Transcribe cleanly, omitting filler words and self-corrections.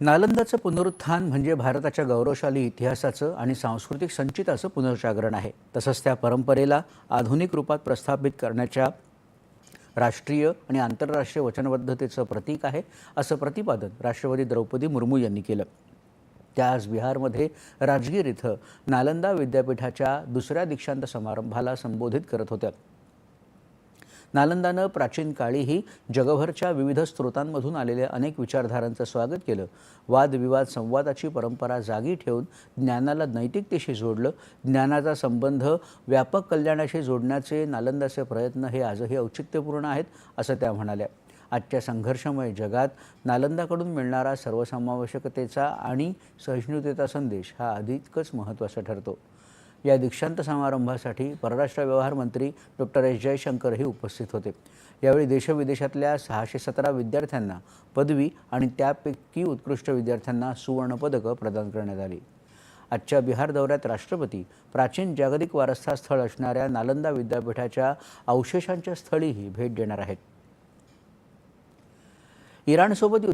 नालंदाचं पुनरुत्थान म्हणजे भारताच्या गौरवशाली इतिहासाचं आणि सांस्कृतिक संचिताचं पुनर्जागरण आहे. तसंच त्या परंपरेला आधुनिक रूपात प्रस्थापित करण्याच्या राष्ट्रीय आणि आंतरराष्ट्रीय वचनबद्धतेचं प्रतीक आहे, असं प्रतिपादन राष्ट्रपती द्रौपदी मुर्मू यांनी केलं. त्या आज बिहारमध्ये राजगीर इथं नालंदा विद्यापीठाच्या दुसऱ्या दीक्षांत समारंभाला संबोधित करत होत्या. नालंदानं प्राचीन काळीही जगभरच्या विविध स्रोतांमधून आलेल्या अनेक विचारधारांचं स्वागत केलं. वादविवाद संवादाची परंपरा जागी ठेवून ज्ञानाला नैतिकतेशी जोडलं. ज्ञानाचा संबंध व्यापक कल्याणाशी जोडण्याचे नालंदाचे प्रयत्न हे आजही औचित्यपूर्ण आहेत, असं त्या म्हणाल्या. आजच्या संघर्षमय जगात नालंदाकडून मिळणारा सर्वसमावेशकतेचा आणि सहिष्णुतेचा संदेश हा अधिकच महत्त्वाचा ठरतो. या दीक्षांत समारंभासाठी परराष्ट्र व्यवहार मंत्री डॉक्टर एस जयशंकरही उपस्थित होते. यावेळी देशविदेशातल्या 617 विद्यार्थ्यांना पदवी आणि त्यापैकी उत्कृष्ट विद्यार्थ्यांना सुवर्णपदकं प्रदान करण्यात आली. आजच्या बिहार दौऱ्यात राष्ट्रपती प्राचीन जागतिक वारसा स्थळ असणाऱ्या नालंदा विद्यापीठाच्या अवशेषांच्या स्थळीही भेट देणार आहेत. इराणसोबत